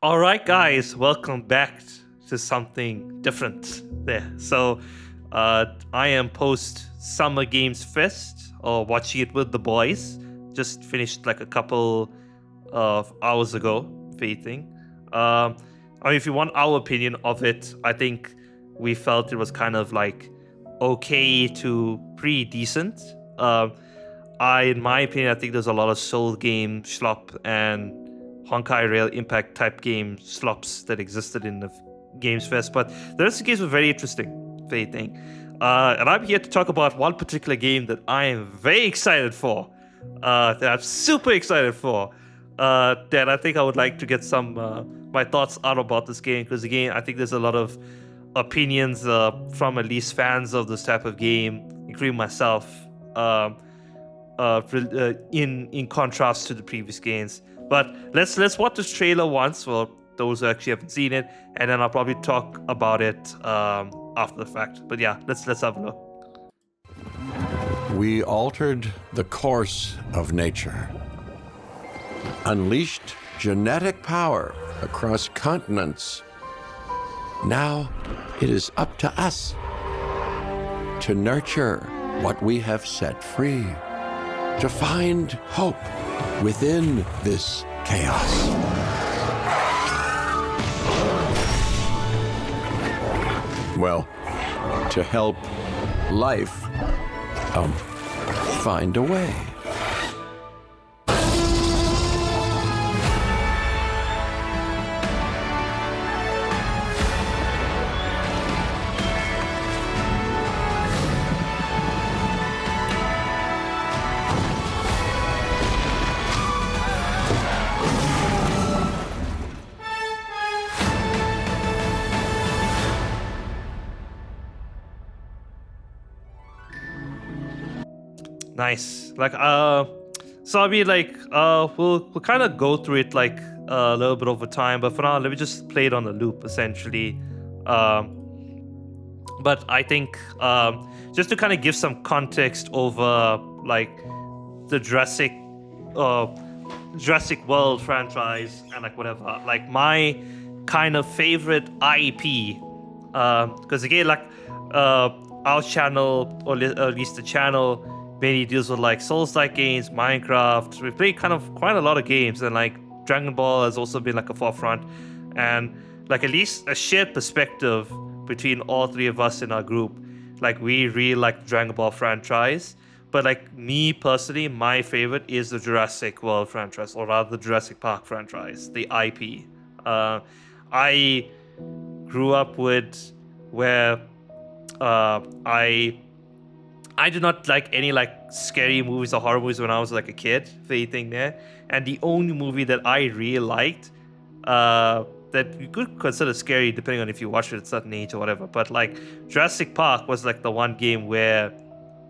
All right, guys, welcome back to something different there. I am post Summer Games Fest or watching it with the boys. Just finished like a couple of hours ago, Faithing. Um, if you want our opinion of it, I think we felt it was kind of like okay to pretty decent. In my opinion, I think there's a lot of Soul game schlop and Honkai Rail Impact type game slops that existed in the Games Fest, but the rest of the games were very interesting, if anything. And I'm here to talk about one particular game that I am very excited for, that I'm super excited for, that I think I would like to get some my thoughts out about this game, because again, I think there's a lot of opinions from at least fans of this type of game, including myself, in contrast to the previous games. But let's watch this trailer once for those who actually haven't seen it, and then I'll probably talk about it after the fact. But yeah, let's have a look. We altered the course of nature, unleashed genetic power across continents. Now it is up to us to nurture what we have set free, to find hope within this chaos. Well, to help life find a way. Nice. So I mean, we'll kind of go through it like a little bit over time, but for now, let me just play it on a loop essentially. But I think just to kind of give some context over like the Jurassic World franchise and like whatever, like my kind of favorite IP, because again, our channel, or at least the channel, mainly deals with like Souls-like games, Minecraft. We play kind of quite a lot of games, and like Dragon Ball has also been like a forefront, and like at least a shared perspective between all three of us in our group. Like we really like the Dragon Ball franchise, but like me personally, my favorite is the Jurassic World franchise, or rather the Jurassic Park franchise, the IP. I grew up with where I did not like any like scary movies or horror movies when I was like a kid, for anything there. And the only movie that I really liked, that you could consider scary depending on if you watch it at a certain age or whatever, but like Jurassic Park was like the one game where,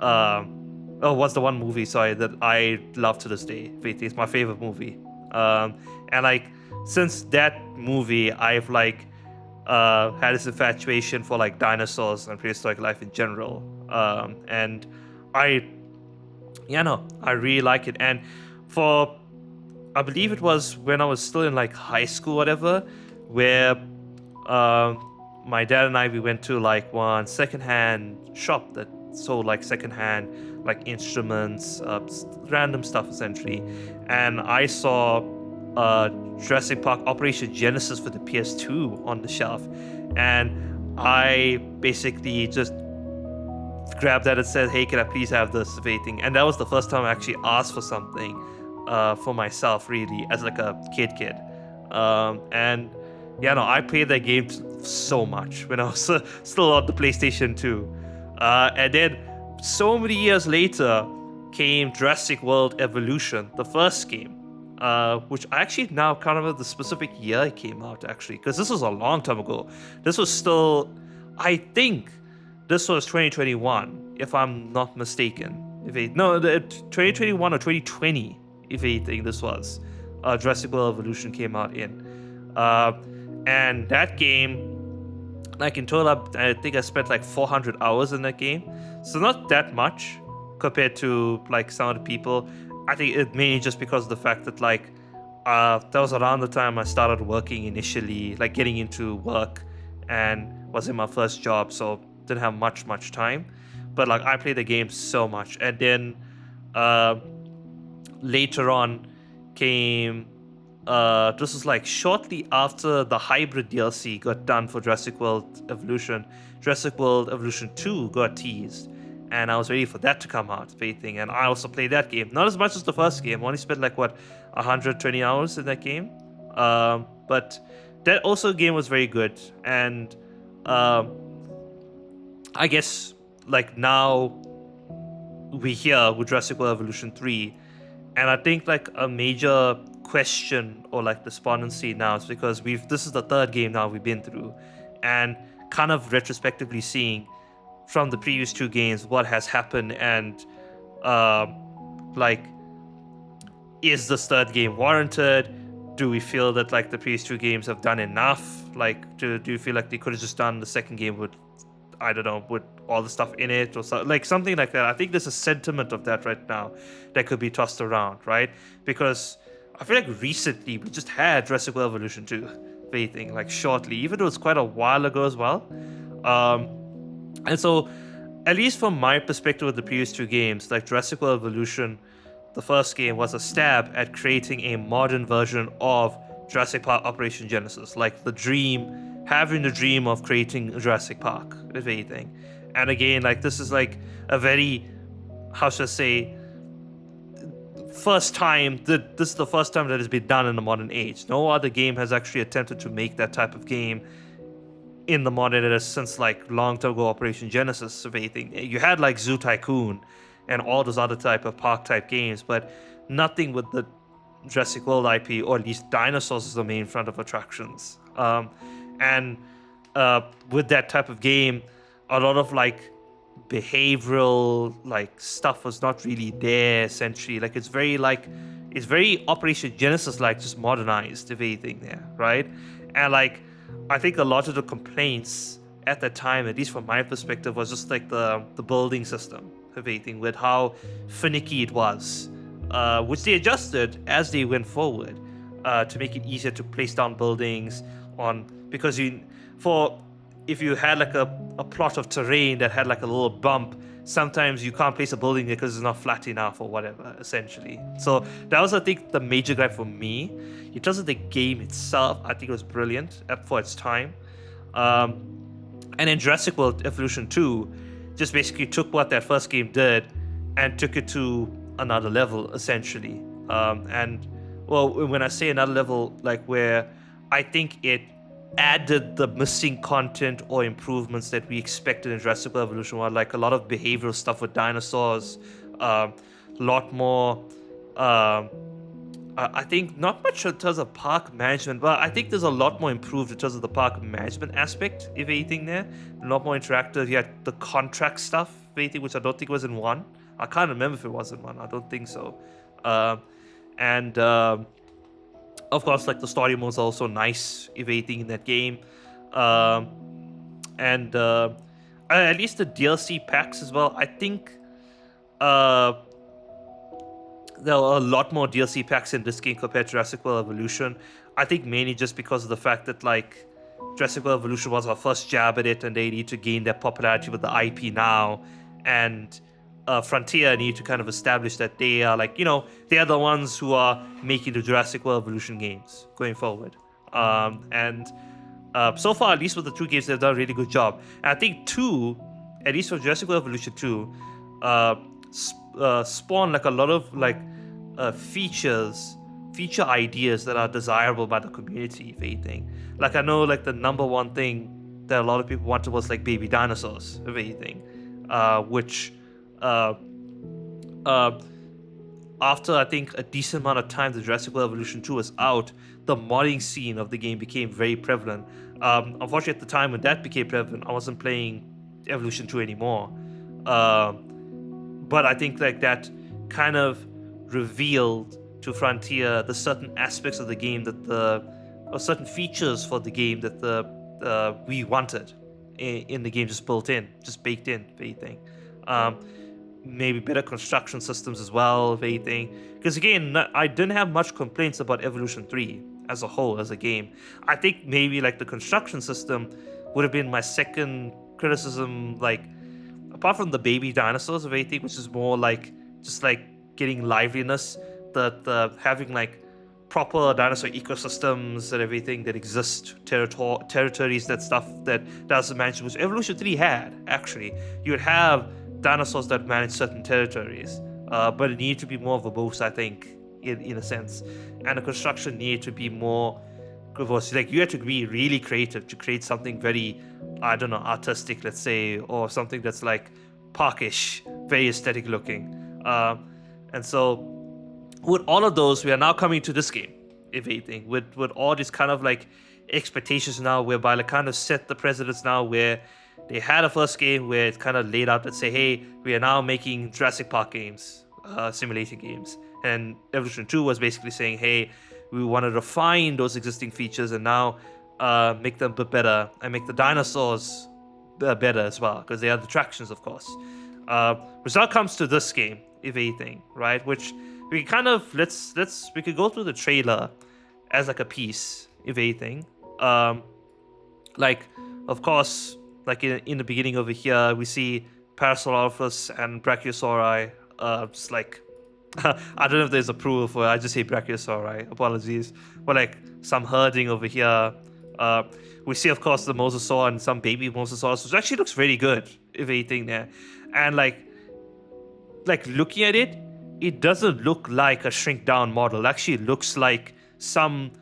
was the one movie, sorry, that I love to this day. It's my favorite movie. And like since that movie, I've like had this infatuation for like dinosaurs and prehistoric life in general. And I really like it. And I believe it was when I was still in like high school, whatever, where my dad and we went to like one secondhand shop that sold like secondhand like instruments, random stuff essentially, and I saw Jurassic Park Operation Genesis for the PS2 on the shelf, and I basically just grabbed that and said, "Hey, can I please have this thing?" And that was the first time I actually asked for something for myself, really, as like a kid. And I played that game so much when I was still on the PlayStation 2. And then so many years later came Jurassic World Evolution, the first game, which I actually now can't remember the specific year it came out, actually, because this was a long time ago. This was still, I think, this was 2021, if I'm not mistaken. 2021 or 2020, if anything, this was. Jurassic World Evolution came out in. And that game, like in total, I think I spent like 400 hours in that game. So not that much compared to like some of the people. I think it mainly just because of the fact that like that was around the time I started working initially, like getting into work, and was in my first job, so didn't have much time. But like I played the game so much, and then uh, later on came this was like shortly after the hybrid DLC got done for Jurassic World Evolution. Jurassic World Evolution 2 got teased, and I was ready for that to come out, thing. And I also played that game, not as much as the first game. I only spent like 120 hours in that game, but that also game was very good. And I guess like now we're here with Jurassic World Evolution 3, and I think like a major question or like despondency now is because this is the third game now we've been through, and kind of retrospectively seeing from the previous two games what has happened, and like, is this third game warranted? Do we feel that like the previous two games have done enough? Like, do you feel like they could have just done the second game with, I don't know, with all the stuff in it, or like something like that? I think there's a sentiment of that right now that could be tossed around, right? Because I feel like recently we just had Jurassic World Evolution 2, anything like shortly, even though it's quite a while ago as well. And so, at least from my perspective with the previous two games, like Jurassic World Evolution, the first game was a stab at creating a modern version of Jurassic Park Operation Genesis, like having the dream of creating Jurassic Park, if anything. And again, like this is like a very, how should I say, this is the first time that it's been done in the modern age. No other game has actually attempted to make that type of game in the modern era since like long time ago, Operation Genesis, if anything. You had like Zoo Tycoon and all those other type of park type games, but nothing with the Jurassic World IP, or at least Dinosaurs is the main front of attractions. And with that type of game, a lot of like behavioral like stuff was not really there, essentially. Like it's very Operation Genesis like, just modernized, if anything, there, right? And like I think a lot of the complaints at that time, at least from my perspective, was just like the building system, if anything, with how finicky it was, which they adjusted as they went forward, to make it easier to place down buildings on, because if you had like a plot of terrain that had like a little bump, sometimes you can't place a building there because it's not flat enough or whatever, essentially. So that was, I think, the major gripe for me. In terms of the game itself, I think it was brilliant for its time. And then Jurassic World Evolution 2 just basically took what that first game did and took it to another level, essentially. And well, when I say another level, like where I think it added the missing content or improvements that we expected in Jurassic World Evolution 1, like a lot of behavioral stuff with dinosaurs, a lot more, I think not much in terms of park management, but I think there's a lot more improved in terms of the park management aspect, if anything there. A lot more interactive. You had the contract stuff, if anything, which I don't think was in 1. I can't remember if it was in 1. I don't think so. And of course, like the story mode's also nice, if anything, in that game. And at least the DLC packs as well. I think there are a lot more DLC packs in this game compared to Jurassic World Evolution. I think mainly just because of the fact that like Jurassic World Evolution was our first jab at it, and they need to gain their popularity with the IP now, and Frontier need to kind of establish that they are like, they are the ones who are making the Jurassic World Evolution games going forward. And so far, at least with the two games, they've done a really good job. And I think 2, at least for Jurassic World Evolution 2, spawn like a lot of like feature ideas that are desirable by the community, if anything. Like I know like the number one thing that a lot of people wanted was like baby dinosaurs, if anything, which after I think a decent amount of time the Jurassic World Evolution 2 was out, the modding scene of the game became very prevalent. Unfortunately, at the time when that became prevalent, I wasn't playing Evolution 2 anymore. But I think like that kind of revealed to Frontier the certain aspects of the game or certain features for the game that we wanted in the game, just baked in, anything. maybe better construction systems as well, if anything. Because again, I didn't have much complaints about Evolution 3 as a whole, as a game. I think maybe like the construction system would have been my second criticism, like apart from the baby dinosaurs, if anything, which is more like just like getting liveliness, the having like proper dinosaur ecosystems and everything that exist, territories, that stuff that doesn't manage, which Evolution 3 had, actually. You would have dinosaurs that manage certain territories, but it needed to be more of a boost, I think, in a sense. And the construction needed to be more, like you had to be really creative to create something very, I don't know, artistic, let's say, or something that's like parkish, very aesthetic looking. And so with all of those, we are now coming to this game, if anything, with all these kind of like expectations now, whereby like kind of set the precedents now, where they had a first game where it's kind of laid out that say, hey, we are now making Jurassic Park games, simulating games, and Evolution 2 was basically saying, hey, we want to refine those existing features and now make them a bit better and make the dinosaurs better as well, because they are the attractions, of course. Which now comes to this game, if anything, right? Which we kind of we could go through the trailer as like a piece, if anything. Like, of course, like in the beginning over here, we see Parasaurolophus and Brachiosauri, just like I don't know if there's approval for it. I just say Brachiosauri. Apologies. But like some herding over here. We see, of course, the Mosasaur and some baby Mosasaurus, which actually looks very good, if anything there. And like looking at it, it doesn't look like a shrink down model. It actually looks like some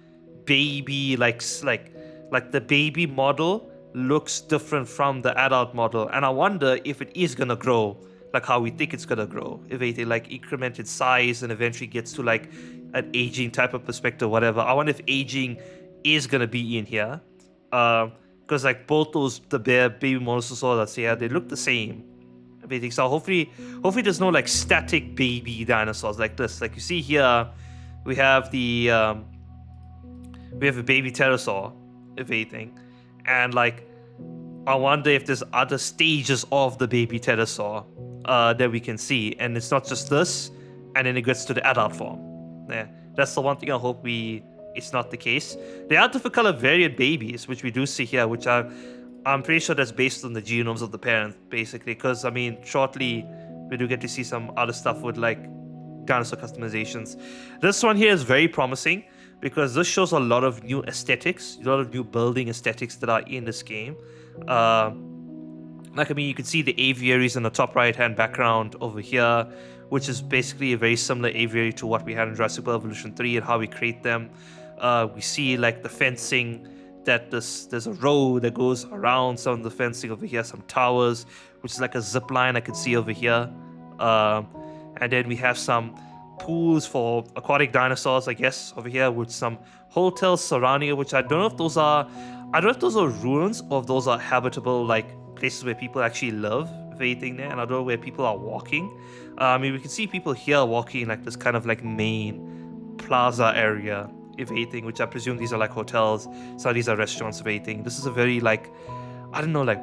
baby, like the baby model looks different from the adult model. And I wonder if it is gonna grow like how we think it's gonna grow, if anything, like increment in size and eventually gets to like an aging type of perspective, whatever. I wonder if aging is gonna be in here, because like both those the baby mosasaur that's here, they look the same, everything. So hopefully there's no like static baby dinosaurs like this. Like you see here, we have a baby pterosaur, if anything, and like I wonder if there's other stages of the baby pterosaur that we can see, and it's not just this, and then it gets to the adult form. Yeah, that's the one thing I hope it's not the case. There are different color variant babies, which we do see here, which I'm pretty sure that's based on the genomes of the parent, basically, because I mean, shortly we do get to see some other stuff with like dinosaur customizations. This one here is very promising because this shows a lot of new aesthetics, a lot of new building aesthetics that are in this game. Like, I mean, you can see the aviaries in the top right-hand background over here, which is basically a very similar aviary to what we had in Jurassic World Evolution 3 and how we create them. We see like the fencing, that there's a road that goes around some of the fencing over here, some towers, which is like a zip line I can see over here. And then we have some pools for aquatic dinosaurs, I guess, over here, with some hotels surrounding it, which I don't know if those are ruins or if those are habitable, like places where people actually live, if anything there, and I don't know where people are walking. I mean, we can see people here walking like this kind of like main plaza area, if anything, which I presume these are like hotels. Some of these are restaurants, if anything. This is a very like, I don't know, like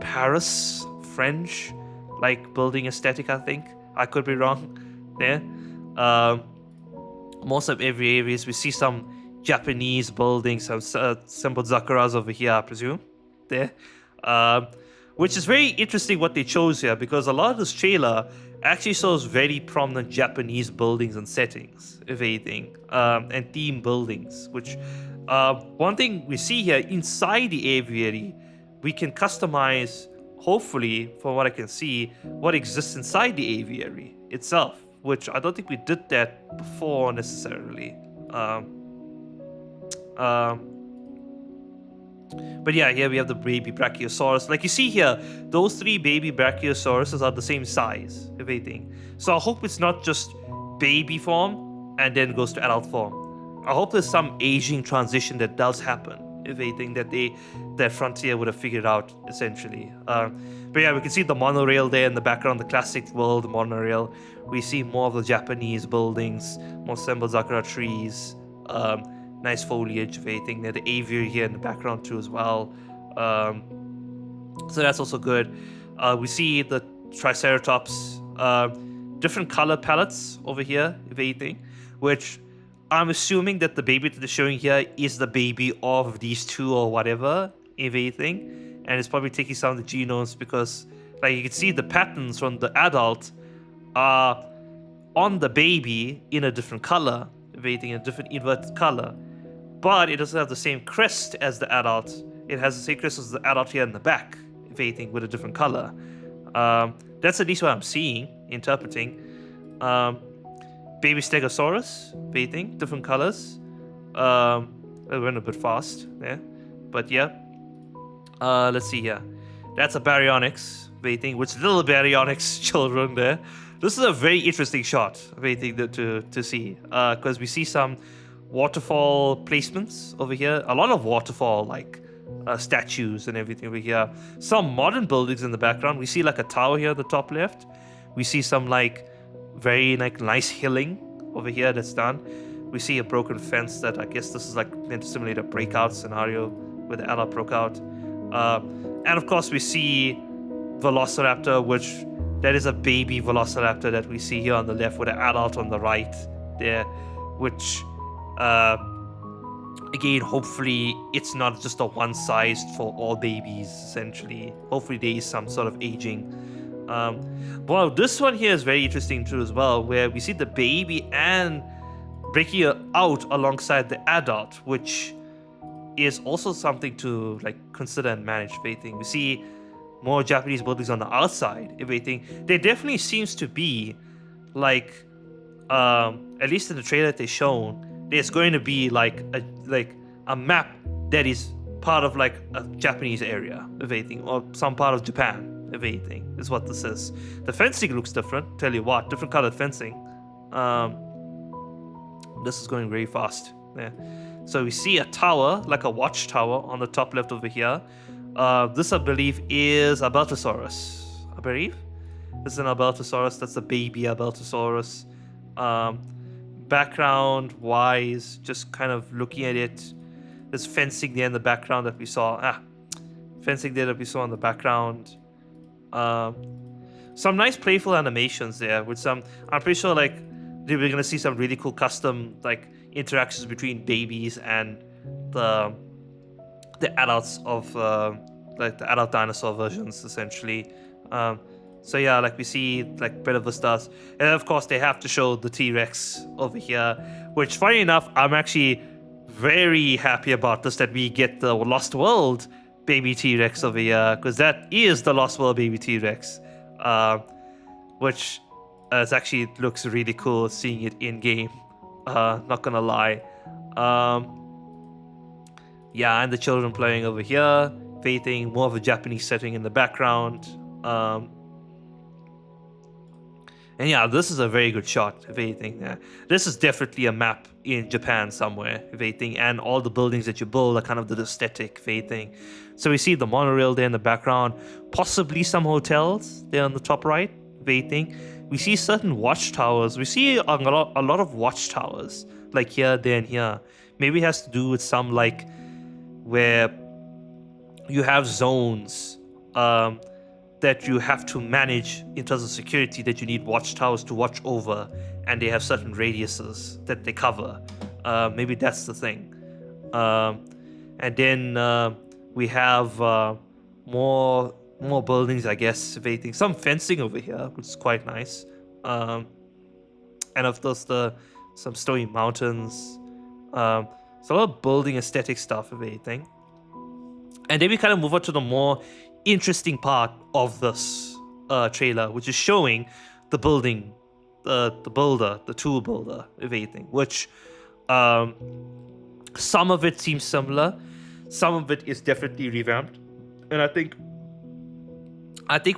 Paris French like building aesthetic, I think. I could be wrong there. Most of every areas we see some Japanese buildings, some simple zakuras over here, I presume, there. Which is very interesting what they chose here, because a lot of this trailer actually shows very prominent Japanese buildings and settings, if anything, and theme buildings. Which one thing we see here inside the aviary, we can customize, hopefully, from what I can see, what exists inside the aviary itself, which I don't think we did that before necessarily. But yeah, here we have the baby Brachiosaurus. Like you see here, those three baby Brachiosauruses are the same size, if anything. So I hope it's not just baby form and then goes to adult form. I hope there's some aging transition that does happen, if anything, that Frontier would have figured out, essentially. But yeah, we can see the monorail there in the background, the classic world monorail. We see more of the Japanese buildings, more Sembozakura trees, nice foliage, if anything. There's the aviary here in the background too as well. So that's also good. We see the Triceratops different color palettes over here, if anything, which I'm assuming that the baby that they're showing here is the baby of these two or whatever, if anything, and it's probably taking some of the genomes because, like, you can see the patterns from the adult are on the baby in a different color, if anything, a different inverted color, but it doesn't have the same crest as the adult. It has the same crest as the adult here in the back, if anything, with a different color. That's at least what I'm seeing, interpreting. Baby Stegosaurus, if anything, different colors. I went a bit fast there, but yeah. Let's see here. That's a Baryonyx, if anything, with little Baryonyx children there. This is a very interesting shot, if anything, to see, because we see some waterfall placements over here. A lot of waterfall, like statues and everything over here. Some modern buildings in the background. We see like a tower here at the top left. We see some like very like nice hilling over here that's done. We see a broken fence that I guess this is like meant to simulate a breakout scenario where the adult broke out. And of course we see Velociraptor, which that is a baby Velociraptor that we see here on the left with an adult on the right there, which again, hopefully it's not just a one size for all babies, essentially. Hopefully there is some sort of aging. Well, this one here is very interesting too as well, where we see the baby and breaking out alongside the adult, which is also something to like consider and manage, if anything. We see more Japanese buildings on the outside, if anything. There definitely seems to be like, at least in the trailer that they shown, there's going to be like a map that is part of like a Japanese area, if anything, or some part of Japan, if anything, is what this is. The fencing looks different, tell you what, different colored fencing. This is going very fast. Yeah. So we see a tower, like a watchtower on the top left over here. This, I believe, is a Albertosaurus. I believe. This is an Albertosaurus. That's a baby Albertosaurus. Background-wise, just kind of looking at it. There's fencing there in the background that we saw. Fencing there that we saw in the background. Some nice playful animations there with some. I'm pretty sure like we're gonna see some really cool custom like interactions between babies and the adults of like the adult dinosaur versions, essentially. So yeah, like we see like Beta Vistas, and of course they have to show the T-Rex over here, which funny enough, I'm actually very happy about this, that we get the Lost World baby T-Rex over here, because that is the Lost World baby T-Rex, which it actually looks really cool seeing it in game. Not gonna lie. Yeah, and the children playing over here, faithing more of a Japanese setting in the background. And yeah, this is a very good shot, if anything. Yeah. This is definitely a map in Japan somewhere, if anything, and all the buildings that you build are kind of the aesthetic, if anything. So we see the monorail there in the background, possibly some hotels there on the top right, if anything. We see certain watchtowers. We see a lot of watchtowers, like here, there, and here. Maybe it has to do with some like where you have zones that you have to manage in terms of security, that you need watchtowers to watch over, and they have certain radiuses that they cover. Maybe that's the thing. And then we have more buildings, I guess, if anything. Some fencing over here, which is quite nice. And of course, some snowy mountains. So a lot of building aesthetic stuff, if anything. And then we kind of move on to the more interesting part of this trailer, which is showing the building, the builder, the tool builder, if anything, which some of it seems similar, some of it is definitely revamped. And I think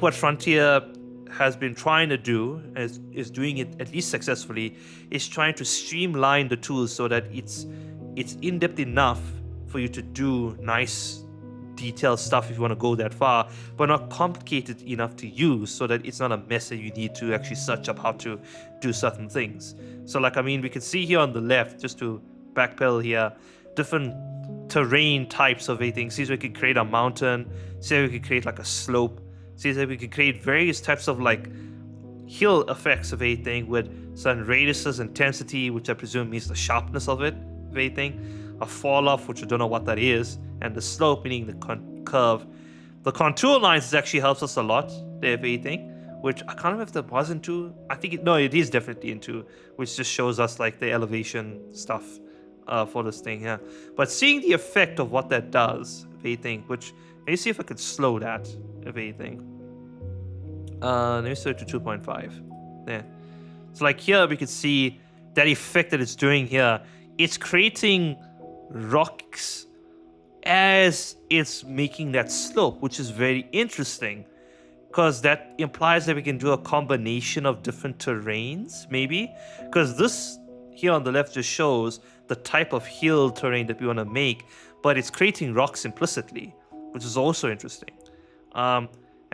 what Frontier has been trying to do, is doing it at least successfully, is trying to streamline the tools so that it's in-depth enough for you to do nice detailed stuff if you want to go that far, but not complicated enough to use so that it's not a mess that you need to actually search up how to do certain things. So like, I mean, we can see here on the left, just to backpedal here, different terrain types of everything. See if we can create a mountain, see if we can create like a slope, see if we can create various types of like hill effects of anything with certain radiuses, intensity, which I presume means the sharpness of it, of anything, a fall off, which I don't know what that is, and the slope, meaning the curve. The contour lines actually helps us a lot, there, if anything, which I can't remember if that was in 2. I think it is definitely in 2, which just shows us like the elevation stuff for this thing here. But seeing the effect of what that does, if anything, which let me see if I could slow that, if anything. Let me set it to 2.5. There. So like here we could see that effect that it's doing here. It's creating rocks as it's making that slope, which is very interesting, because that implies that we can do a combination of different terrains, maybe. Because this here on the left just shows the type of hill terrain that we want to make, but it's creating rocks implicitly, which is also interesting. And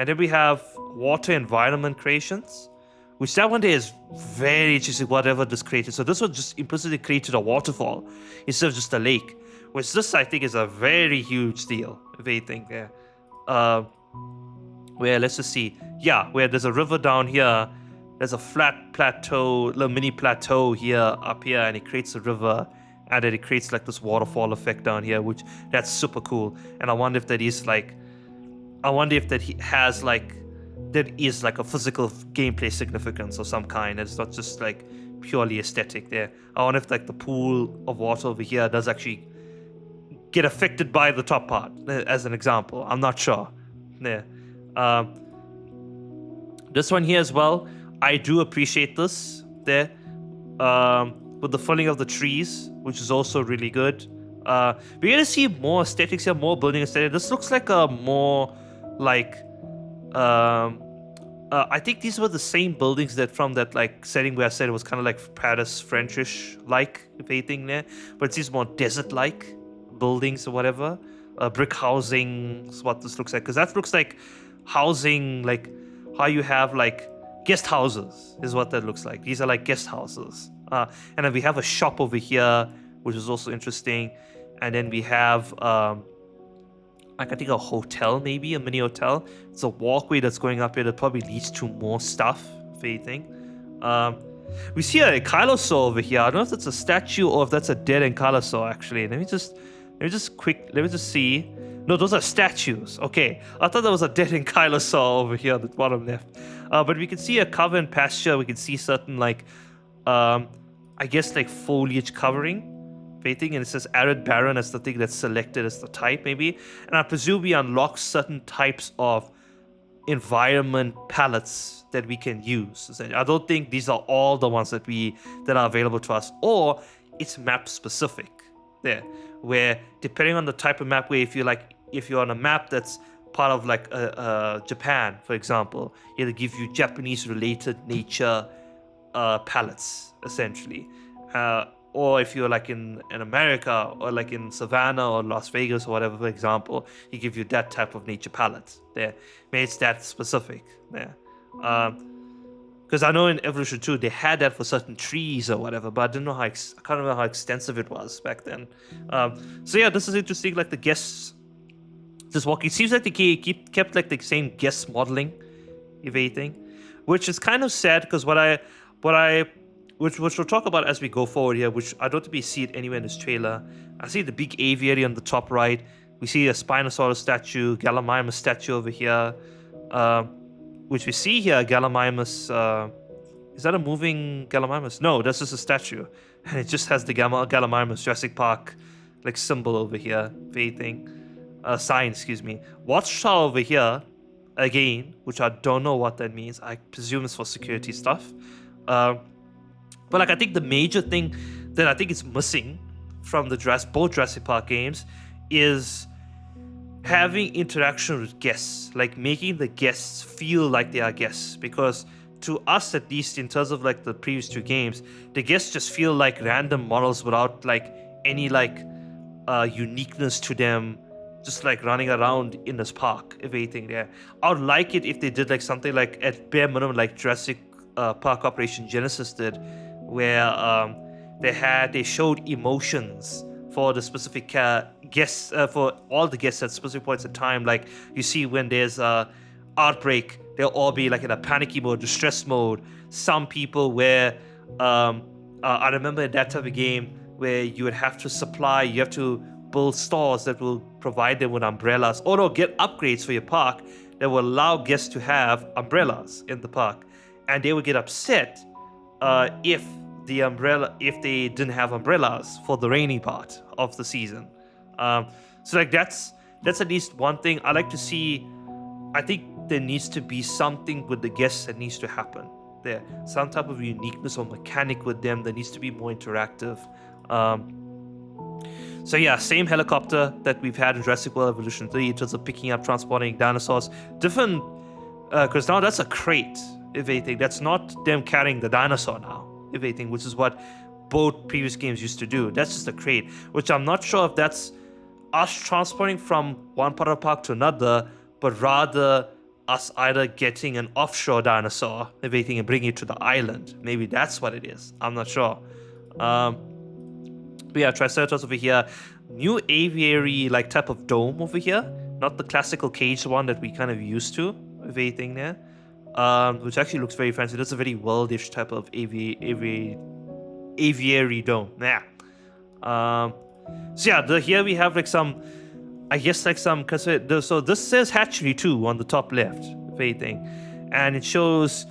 then we have water environment creations, which that one there is very interesting, whatever this created. So this one just implicitly created a waterfall instead of just a lake, which this I think is a very huge deal, if anything there. Where, let's just see, yeah, where there's a river down here, there's a flat plateau, little mini plateau here, up here, and it creates a river, and then it creates like this waterfall effect down here, which that's super cool. And I wonder if that is like, has like, that is like a physical gameplay significance of some kind. It's not just like purely aesthetic there. I wonder if like the pool of water over here does actually get affected by the top part, as an example. I'm not sure. There. This one here as well, I do appreciate this there. With the filling of the trees, which is also really good. We're gonna see more aesthetics here, more building aesthetic. This looks like a more like I think these were the same buildings that from that like setting where I said it was kind of like Paris Frenchish like, if anything there, but it's these more desert like buildings or whatever. Brick housing is what this looks like, because that looks like housing, like how you have like guest houses is what that looks like. These are like guest houses. And then we have a shop over here, which is also interesting. And then we have like I think a hotel, maybe a mini hotel. It's a walkway that's going up here that probably leads to more stuff, if anything. We see a Kylosaur over here. I don't know if that's a statue or if that's a dead Ankylosaur actually. Let me just see. No, those are statues. Okay, I thought that was a dead Ankylosaur over here at the bottom left. But we can see a cover and pasture. We can see certain like, I guess like foliage covering. And it says arid barren as the thing that's selected as the type, maybe. And I presume we unlock certain types of environment palettes that we can use. I don't think these are all the ones that are available to us, or it's map specific there, where depending on the type of map, where if you're on a map that's part of like Japan, for example, it'll give you Japanese related nature palettes essentially. Or if you're like in America or like in Savannah or Las Vegas or whatever, for example, he give you that type of nature palette there. Maybe it's that specific there. Because I know in Evolution 2 they had that for certain trees or whatever, but I can't remember how extensive it was back then. So yeah, this is interesting. Like the guests just walking. It seems like they kept like the same guest modeling, if anything, which is kind of sad because which we'll talk about as we go forward here, which I don't think we see it anywhere in this trailer. I see the big aviary on the top right. We see a Spinosaurus statue, Gallimimus statue over here, which we see here, Gallimimus. Is that a moving Gallimimus? No, that's just a statue. And it just has the Gallimimus Jurassic Park like symbol over here, sign, excuse me. Watchtower over here, again, which I don't know what that means. I presume it's for security stuff. But like I think the major thing that I think is missing from the both Jurassic Park games is having interaction with guests, like making the guests feel like they are guests. Because to us, at least in terms of like the previous 2 games, the guests just feel like random models without like any like uniqueness to them, just like running around in this park, if anything there. I would like it if they did like something like at bare minimum like Jurassic Park Operation Genesis did, where they showed emotions for the specific guests, for all the guests at specific points in time. Like you see when there's a outbreak, they'll all be like in a panicky mode, distress mode. Some people where I remember in that type of game where you would have to build stores that will provide them with umbrellas, or no, get upgrades for your park that will allow guests to have umbrellas in the park, and they would get upset if they didn't have umbrellas for the rainy part of the season. So like that's at least one thing I like to see. I think there needs to be something with the guests that needs to happen there, some type of uniqueness or mechanic with them that needs to be more interactive. So yeah, same helicopter that we've had in Jurassic World Evolution 3 in terms of picking up, transporting dinosaurs. Different, because now that's a crate, if anything. That's not them carrying the dinosaur now, if anything, which is what both previous games used to do. That's just a crate, which I'm not sure if that's us transporting from one part of the park to another, but rather us either getting an offshore dinosaur, if anything, and bringing it to the island. Maybe that's what it is. I'm not sure. But yeah, Triceratops over here. New aviary like type of dome over here. Not the classical caged one that we kind of used to, if anything there. Which actually looks very fancy. That's a very worldish type of aviary dome. Yeah. So yeah, here we have like some, I guess like some, so this says hatchery too on the top left, if anything, and it shows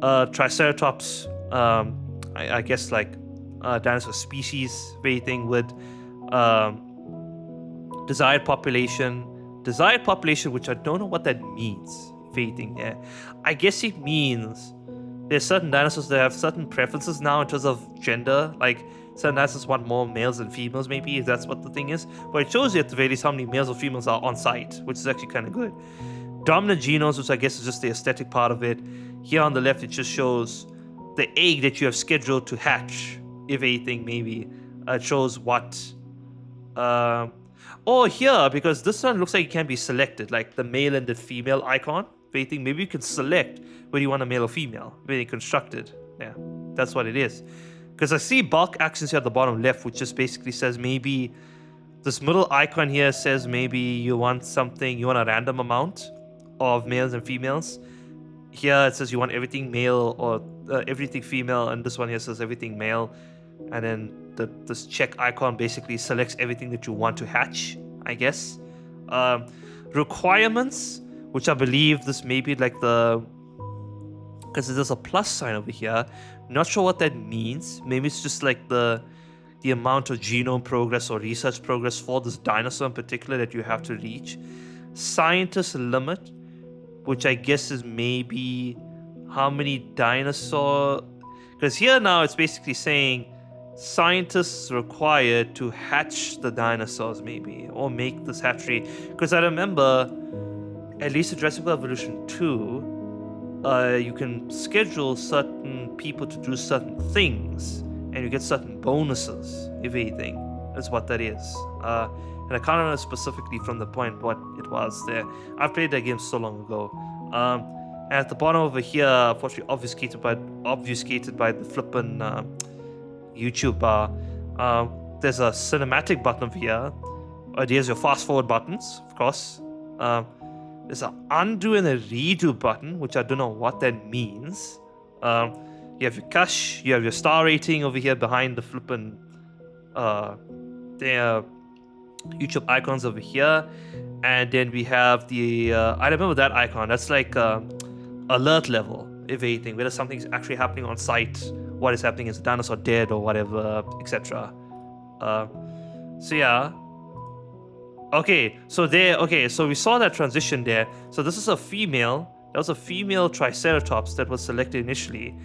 Triceratops, I guess like dinosaur species, if anything, with desired population, which I don't know what that means, if anything. Yeah, I guess it means there's certain dinosaurs that have certain preferences now in terms of gender, like certain dinosaurs want more males than females, maybe, if that's what the thing is. But it shows you at the very least how many males or females are on site, which is actually kind of good. Dominant genomes, which I guess is just the aesthetic part of it. Here on the left, it just shows the egg that you have scheduled to hatch, if anything, maybe. It shows what... oh, here, because this one looks like it can be selected, like the male and the female icon. If anything, maybe you can select whether you want a male or female, when constructed. Yeah, that's what it is. Because I see bulk actions here at the bottom left, which just basically says maybe this middle icon here says maybe you want a random amount of males and females. Here it says you want everything male or everything female, and this one here says everything male. And then this check icon basically selects everything that you want to hatch, I guess. Requirements, which I believe this may be like because there's a plus sign over here. Not sure what that means. Maybe it's just like the amount of genome progress or research progress for this dinosaur in particular that you have to reach. Scientist limit, which I guess is maybe how many dinosaur... Because here now it's basically saying scientists required to hatch the dinosaurs, maybe, or make this hatchery. Because I remember, at least in Jurassic World Evolution 2, you can schedule certain people to do certain things, and you get certain bonuses, if anything. That's what that is. And I can't remember specifically from the point what it was there. I've played that game so long ago. And at the bottom over here, unfortunately obfuscated by the flippin' YouTube bar, there's a cinematic button over here. There's your fast forward buttons, of course. There's an undo and a redo button, which I don't know what that means. You have your cache, you have your star rating over here behind the flippin' YouTube icons over here. And then we have the, I remember that icon, that's like alert level, if anything, whether something's actually happening on site, what is happening, is a dinosaur dead or whatever, etc. So yeah. Okay, so we saw that transition there. So this is a female. That was a female Triceratops that was selected initially.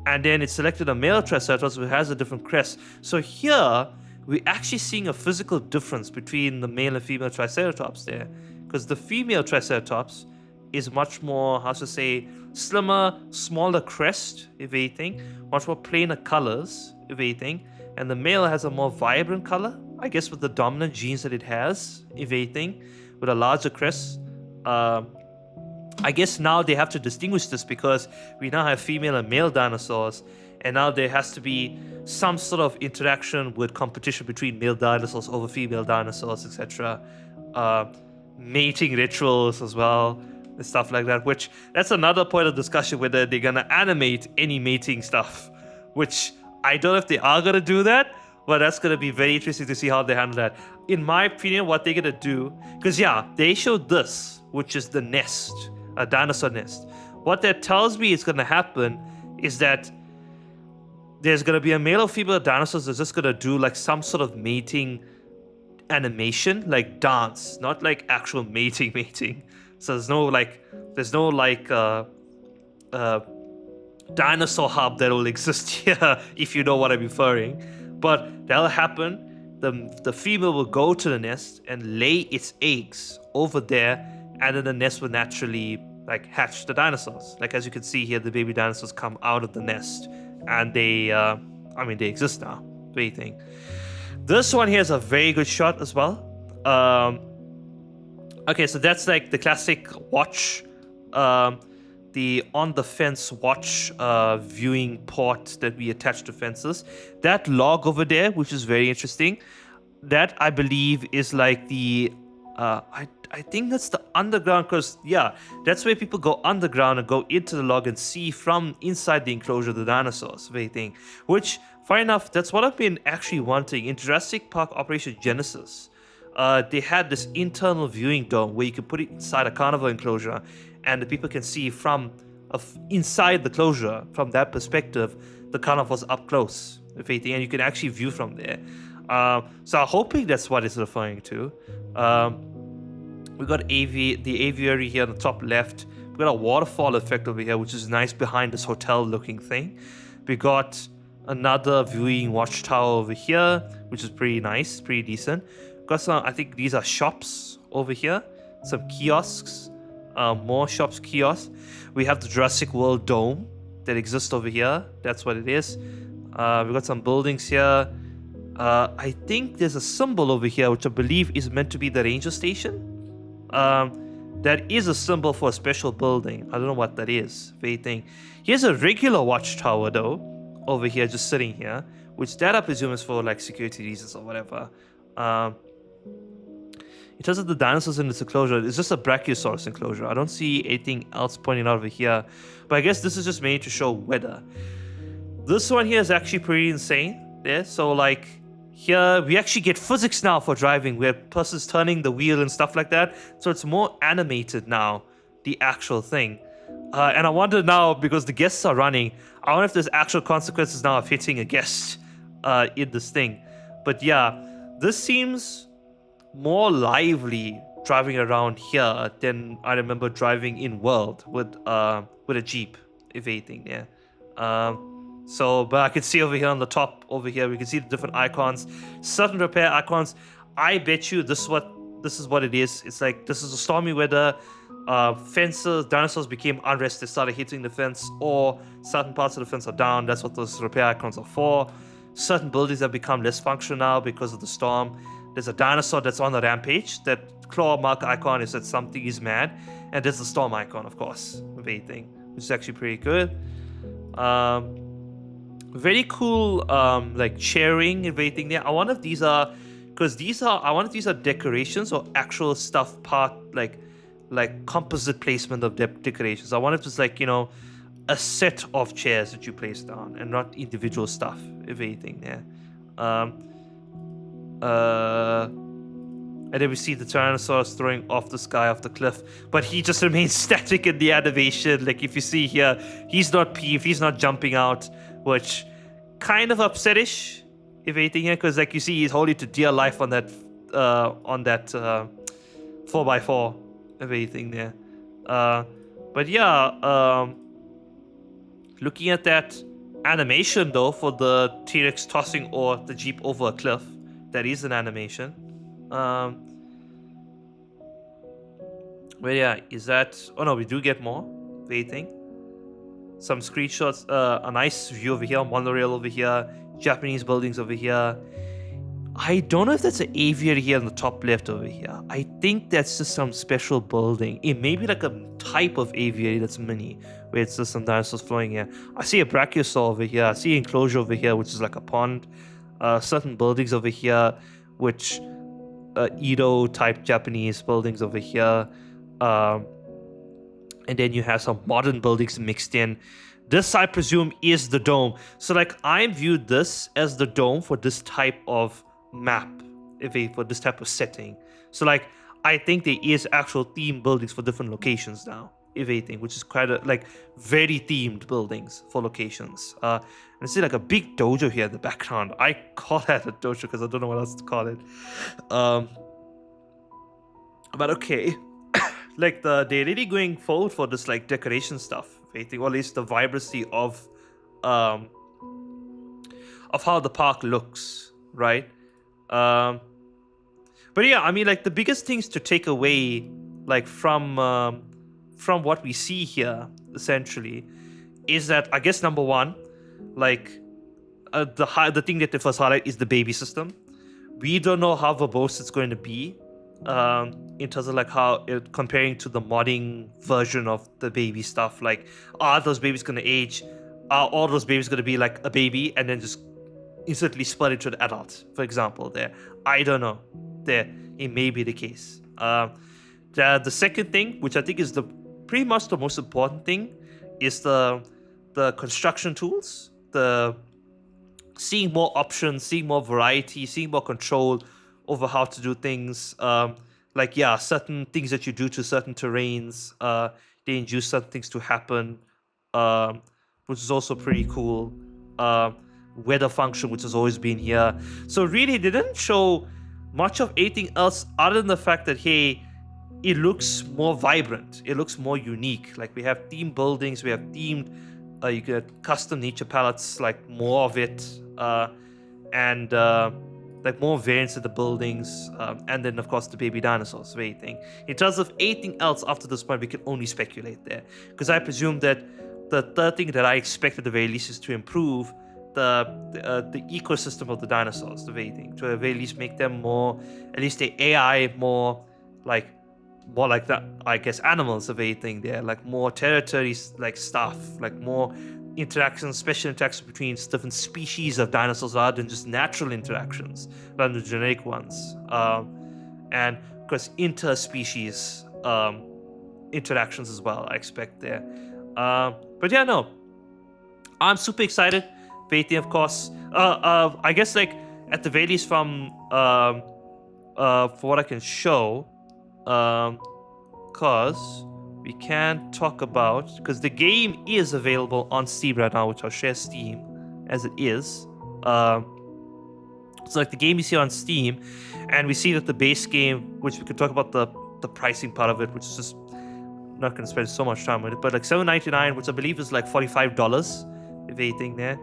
And then it selected a male Triceratops who has a different crest. So here, we're actually seeing a physical difference between the male and female Triceratops there. Because the female Triceratops is much more, how to say, slimmer, smaller crest, if anything. Much more plainer colors, if anything. And the male has a more vibrant color, I guess with the dominant genes that it has, if anything, with a larger crest. I guess now they have to distinguish this because we now have female and male dinosaurs, and now there has to be some sort of interaction with competition between male dinosaurs over female dinosaurs, etc. Mating rituals as well. and stuff like that, which that's another point of discussion, whether they're gonna animate any mating stuff, which I don't know if they are gonna do that, but that's gonna be very interesting to see how they handle that. In my opinion, what they're gonna do, because yeah, they showed this, which is the nest, a dinosaur nest. What that tells me is gonna happen is that there's gonna be a male or female dinosaurs that's just gonna do like some sort of mating animation, like dance, not like actual mating. So there's no dinosaur hub that will exist here, if you know what I'm referring. But that'll happen. The female will go to the nest and lay its eggs over there, and then the nest will naturally like hatch the dinosaurs. Like as you can see here, the baby dinosaurs come out of the nest, and they exist now. What do you think? This one here is a very good shot as well. Okay, so that's like the classic watch, the on the fence watch viewing port that we attach to fences. That log over there, which is very interesting, that I believe is like the I think that's the underground, because yeah, that's where people go underground and go into the log and see from inside the enclosure the dinosaurs, very thing. Which, fair enough, that's what I've been actually wanting. In Jurassic Park Operation Genesis, they had this internal viewing dome where you could put it inside a carnival enclosure, and the people can see from inside the closure, from that perspective, the carnival's up close, if anything, and you can actually view from there. So I'm hoping that's what it's referring to. We got the aviary here on the top left. We got a waterfall effect over here, which is nice behind this hotel-looking thing. We got another viewing watchtower over here, which is pretty nice, pretty decent. Got some, I think these are shops over here, some kiosks, more shops, kiosks. We have the Jurassic World Dome that exists over here. That's what it is. We got some buildings here. I think there's a symbol over here, which I believe is meant to be the ranger station. That is a symbol for a special building. I don't know what that is. Here's a regular watchtower though, over here, just sitting here, which that I presume is for like security reasons or whatever. In terms of the dinosaurs in this enclosure, it's just a Brachiosaurus enclosure. I don't see anything else pointing out over here, but I guess this is just made to show weather. This one here is actually pretty insane. Yeah, so like here we actually get physics now for driving, where person's turning the wheel and stuff like that. So it's more animated now, the actual thing. And I wonder now, because the guests are running, I wonder if there's actual consequences now of hitting a guest in this thing. But yeah, this seems more lively driving around here than I remember driving in World with a Jeep, if anything. Yeah. But I can see over here on the top, over here, we can see the different icons, certain repair icons. I bet you this is what it is. It's like, this is a stormy weather, fences, dinosaurs became unrest, they started hitting the fence, or certain parts of the fence are down. That's what those repair icons are for. Certain buildings have become less functional now because of the storm. There's a dinosaur that's on the rampage. That claw mark icon is that something is mad. And there's the storm icon, of course, which is actually pretty good. Very cool, like sharing and everything there. I wonder if these are, I wonder if these are decorations or actual stuff part, like composite placement of decorations. I wonder if it's like, a set of chairs that you place down and not individual stuff, if anything there. And then we see the Tyrannosaurus throwing off the sky, off the cliff, but he just remains static in the animation. Like if you see here, he's not peeved, he's not jumping out, which kind of upsetish, if anything here, because like you see, he's holding to dear life on that 4x4, if anything there. But yeah, looking at that animation though for the T-Rex tossing or the Jeep over a cliff, that is an animation. But yeah, is that? Oh no, we do get more. Waiting. Some screenshots. A nice view over here. Monorail over here. Japanese buildings over here. I don't know if that's an aviary here on the top left over here. I think that's just some special building. It may be like a type of aviary that's mini, where it's just some dinosaurs flowing here. I see a brachiosaur over here. I see an enclosure over here, which is like a pond. Certain buildings over here, which Edo type Japanese buildings over here. and then you have some modern buildings mixed in. This, I presume, is the dome. So like I viewed this as the dome for this type of map, for this type of setting. So like I think there is actual theme buildings for different locations now, if anything, which is quite like very themed buildings for locations. And I see like a big dojo here in the background. I call that a dojo because I don't know what else to call it. But okay. Like they're really going forward for this like decoration stuff, I think, or at least the vibrancy of how the park looks, right? But yeah, I mean, like the biggest things to take away, like from what we see here, essentially, is that I guess number one, like the thing that they first highlight is the baby system. We don't know how verbose it's going to be. In terms of like how comparing to the modding version of the baby stuff, like are those babies gonna age? Are all those babies gonna be like a baby and then just instantly split into an adult, for example? There, I don't know. There, it may be the case. The second thing, which I think is the pretty much the most important thing, is the construction tools. The seeing more options, seeing more variety, seeing more control over how to do things. Like, yeah, certain things that you do to certain terrains, they induce certain things to happen, which is also pretty cool. Weather function, which has always been here. So really, they didn't show much of anything else other than the fact that, hey, it looks more vibrant. It looks more unique. Like, we have themed buildings, we have themed, you get custom nature palettes, like more of it, and like more variants of the buildings, and then of course the baby dinosaurs, everything. In terms of anything else after this point, we can only speculate there, because I presume that the third thing that I expect at the very least is to improve the ecosystem of the dinosaurs, the very thing, to at the very least make them more, at least the AI more like that, I guess, animals, the very thing there, like more territories, like stuff, like more interactions, special interactions between different species of dinosaurs rather than just natural interactions, rather than generic ones. And of course, interspecies interactions as well, I expect there. But yeah, no, I'm super excited. Waiting, of course. I guess, like, at the very least, from for what I can show, because we can talk about, because the game is available on Steam right now, which I'll share Steam as it is. So like the game is here on Steam, and we see that the base game, which we could talk about the pricing part of it, which is just not going to spend so much time on it, but like $7.99, which I believe is like $45 if anything there,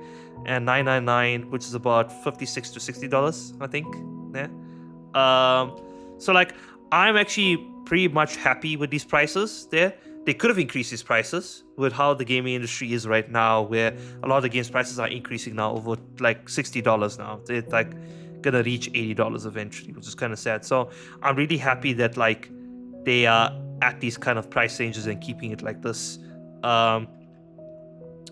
and $9.99, which is about $56 to $60, I think. Yeah. So like I'm actually pretty much happy with these prices there. They could have increased these prices with how the gaming industry is right now, where a lot of the games prices are increasing now over like $60 now. They're like gonna reach $80 eventually, which is kind of sad. So I'm really happy that like they are at these kind of price ranges and keeping it like this.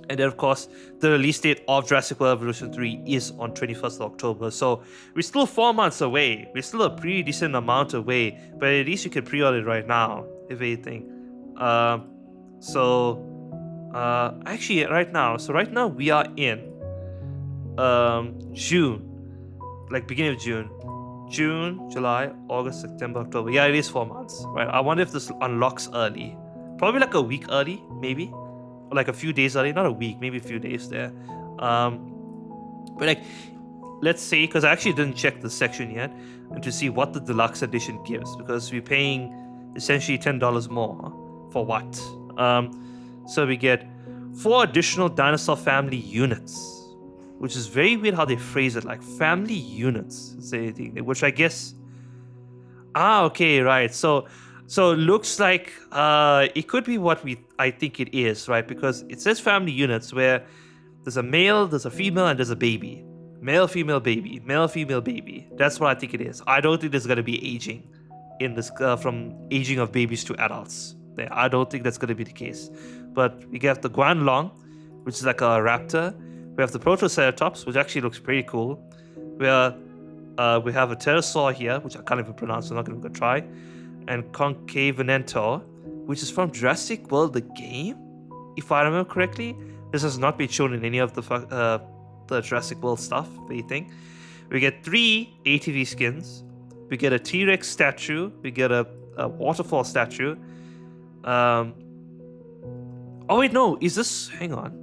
And then, of course, the release date of Jurassic World Evolution 3 is on 21st of October. So we're still 4 months away. We're still a pretty decent amount away. But at least you can pre-order it right now, if anything. Actually, right now we are in June. Like, beginning of June. June, July, August, September, October. Yeah, it is 4 months, right? I wonder if this unlocks early. Probably like a week early, maybe. Or like a few days early, not a week, maybe a few days there. But like, let's say, because I actually didn't check the section yet, and to see what the deluxe edition gives, because we're paying essentially $10 more for what? So we get 4 additional dinosaur family units, which is very weird how they phrase it, like family units, which I guess. Okay, right. So it looks like it could be what I think it is, right? Because it says family units where there's a male, there's a female, and there's a baby. Male, female, baby. Male, female, baby. That's what I think it is. I don't think there's going to be aging in this, from aging of babies to adults. I don't think that's going to be the case. But we get the Guanlong, which is like a raptor. We have the Protoceratops, which actually looks pretty cool. We have a pterosaur here, which I can't even pronounce, so I'm not even going to try. And Concavenentor, which is from Jurassic World, the game, if I remember correctly. This has not been shown in any of the Jurassic World stuff, anything. We get 3 ATV skins. We get a T-Rex statue. We get a waterfall statue. Oh wait, no. Is this... Hang on.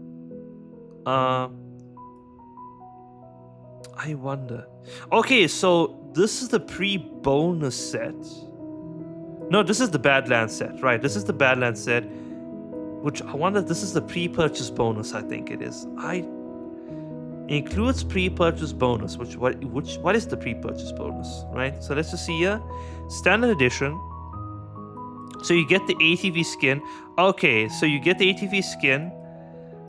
I wonder. Okay, so this is the pre-bonus set. No, this is the Badlands set. Right, this is the Badlands set. Which I wonder if this is the pre-purchase bonus, I think it is. Includes pre-purchase bonus. What is the pre-purchase bonus? Right? So let's just see here. Standard edition. So you get the ATV skin. Okay, so you get the ATV skin,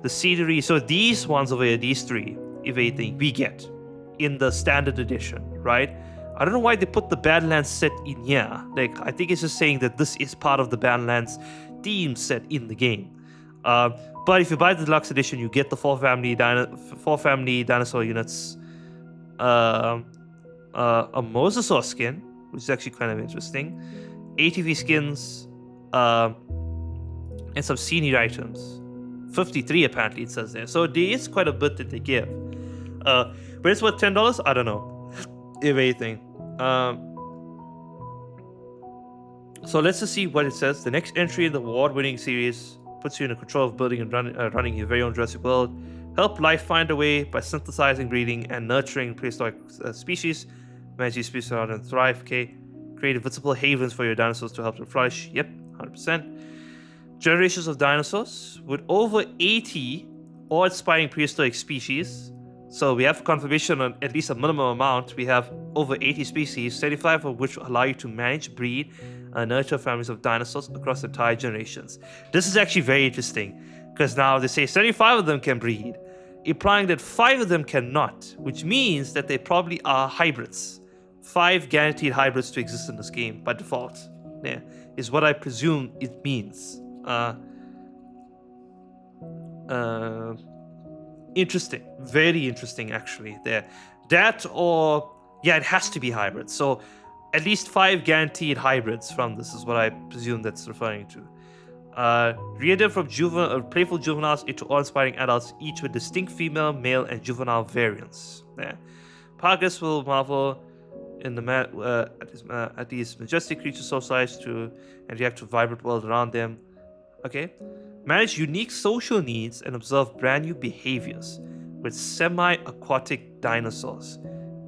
the scenery. So these ones over here, these 3, if anything, we get in the standard edition, right? I don't know why they put the Badlands set in here. Like, I think it's just saying that this is part of the Badlands theme set in the game. But if you buy the deluxe edition, you get the 4 family dinosaur units, a mosasaur skin, which is actually kind of interesting, ATV skins, and some scenery items. 53 apparently it says there. So there is quite a bit that they give. But it's worth $10? I don't know. If anything. So let's just see what it says. The next entry in the award-winning series puts you in control of building and running your very own Jurassic World. Help life find a way by synthesizing, breeding, and nurturing prehistoric species. Manage your species around and thrive. Okay. Create invincible havens for your dinosaurs to help them flourish. Yep, 100%. Generations of dinosaurs with over 80 awe-inspiring prehistoric species. So we have confirmation on at least a minimum amount. We have over 80 species, 75 of which allow you to manage, breed, and nurture families of dinosaurs across entire generations. This is actually very interesting because now they say 75 of them can breed, implying that 5 of them cannot, which means that they probably are hybrids. 5 guaranteed hybrids to exist in this game by default. Yeah, is what I presume it means. Interesting. Very interesting, actually, there. That or... Yeah, it has to be hybrids. So, at least 5 guaranteed hybrids from this is what I presume that's referring to. Reared from playful juveniles into awe-inspiring adults, each with distinct female, male, and juvenile variants. There. Progress will marvel in the at these majestic creatures socialized to and react to vibrant world around them. Okay. Manage unique social needs and observe brand new behaviors with semi-aquatic dinosaurs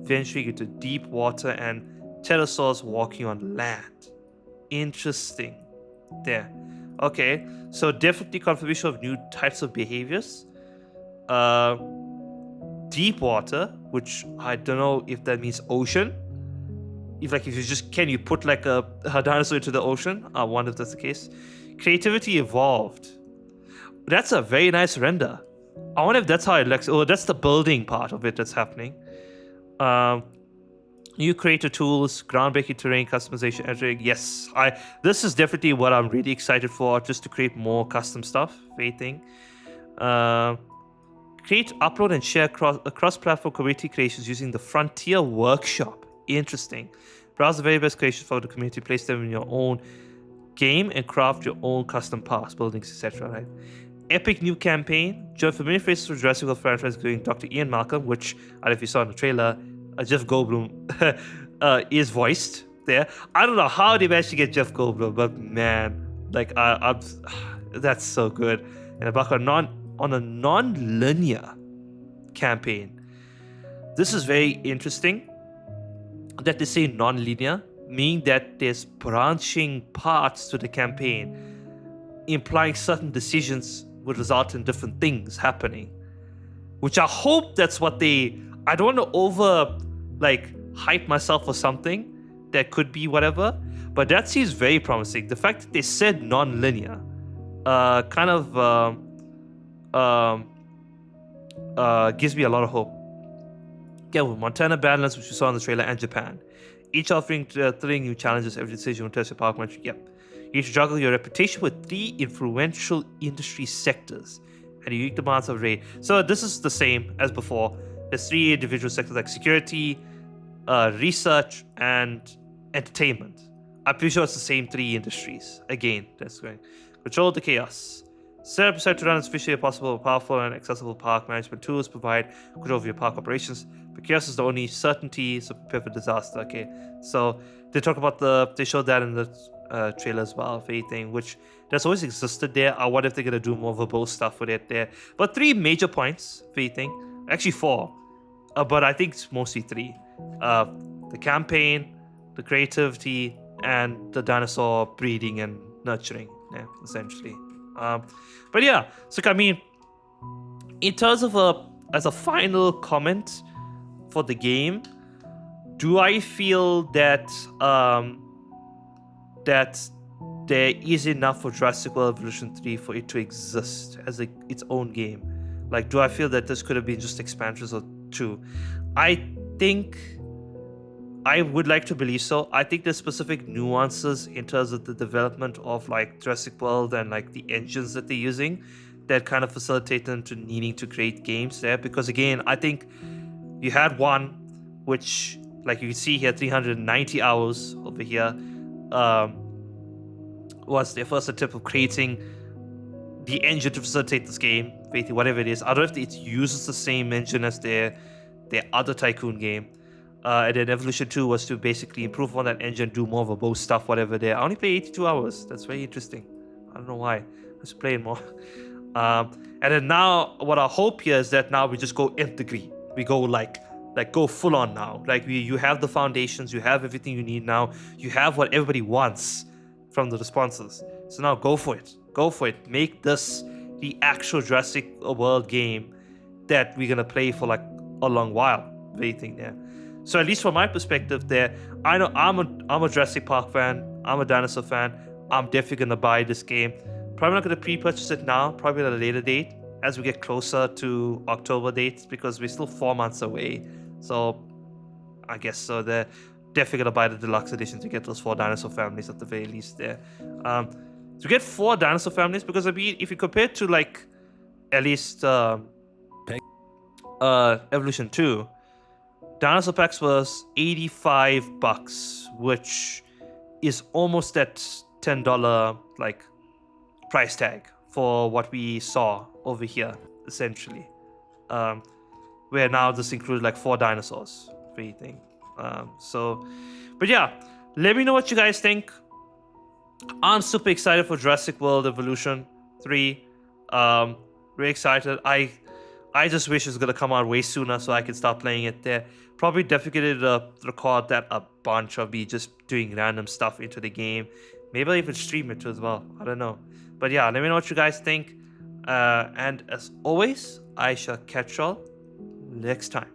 venturing into deep water and pterosaurs walking on land. Interesting. There. Okay. So definitely confirmation of new types of behaviors. Deep water, which I don't know if that means ocean. Can you put like a dinosaur into the ocean? I wonder if that's the case. Creativity evolved. That's a very nice render. I wonder if that's how it looks. Oh, that's the building part of it that's happening. New creator tools, groundbreaking terrain customization, entering. Yes, this is definitely what I'm really excited for, just to create more custom stuff. Waiting. Create, upload, and share cross-platform community creations using the Frontier Workshop. Interesting. Browse the very best creations for the community, place them in your own game, and craft your own custom parks, buildings, etc. Right? Epic new campaign. Join familiar faces from Jurassic World franchise, including Dr. Ian Malcolm, which I don't know if you saw in the trailer. Jeff Goldblum is voiced there. I don't know how they managed to get Jeff Goldblum, but man, like that's so good. And about on a non-linear campaign. This is very interesting that they say non-linear, meaning that there's branching parts to the campaign, implying certain decisions would result in different things happening. Which I hope that's what I don't want to hype myself for something that could be whatever, but that seems very promising. The fact that they said non-linear gives me a lot of hope. Yeah, with Montana, Badlands, which we saw in the trailer, and Japan, each offering thrilling new challenges. Every decision will test your power country. Yep. You need to juggle your reputation with 3 influential industry sectors and unique demands of raid. So this is the same as before. There's 3 individual sectors like security, research, and entertainment. I'm pretty sure it's the same 3 industries. Again, that's going. Control the chaos. Set up yourself to run as efficiently as possible, powerful and accessible park management tools provide control of your park operations. But chaos is the only certainty, so prepare for disaster. Okay, so they showed that in the trailer as well, if anything, which that's always existed there. I wonder if they're gonna do more verbose stuff with it there. But 3 major points, if anything, actually 4, but I think it's mostly 3. The campaign, the creativity, and the dinosaur breeding and nurturing, yeah, essentially. But yeah, so I mean, in terms of as a final comment for the game, do I feel that that there is enough for Jurassic World Evolution 3 for it to exist as its own game? Like, do I feel that this could have been just expansions or 2? I think I would like to believe so. I think there's specific nuances in terms of the development of like Jurassic World and like the engines that they're using that kind of facilitate them to needing to create games there. Because again, I think you had one, which like you can see here, 390 hours over here, was their first attempt of creating the engine to facilitate this game, basically whatever it is. I don't know if it uses the same engine as their other Tycoon game. And then Evolution 2 was to basically improve on that engine, do more verbose stuff, whatever there. I only play 82 hours. That's very interesting. I don't know why. I was playing more. And then now, what I hope here is that now we just go nth degree. We go like go full on now. Like you have the foundations, you have everything you need now. You have what everybody wants from the responses. So now go for it. Go for it. Make this the actual Jurassic World game that we're gonna play for like a long while. Anything there. So at least from my perspective there, I know I'm a Jurassic Park fan, I'm a dinosaur fan, I'm definitely gonna buy this game. Probably not gonna pre-purchase it now, probably at a later date as we get closer to October dates because we're still 4 months away. So I guess so they're definitely gonna buy the deluxe edition to get those 4 dinosaur families at the very least there. To get 4 dinosaur families, because I mean if you compare it to like at least Evolution 2, Dinosaur Packs was $85, which is almost that $10 like price tag for what we saw over here, essentially. Where now this includes like 4 dinosaurs, for anything. But yeah, let me know what you guys think. I'm super excited for Jurassic World Evolution 3. Very excited. I just wish it's gonna come out way sooner so I can start playing it there. Probably definitely gonna record that a bunch of me just doing random stuff into the game. Maybe I'll even stream it too as well. I don't know. But yeah, let me know what you guys think. And as always, I shall catch y'all next time.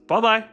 Bye bye.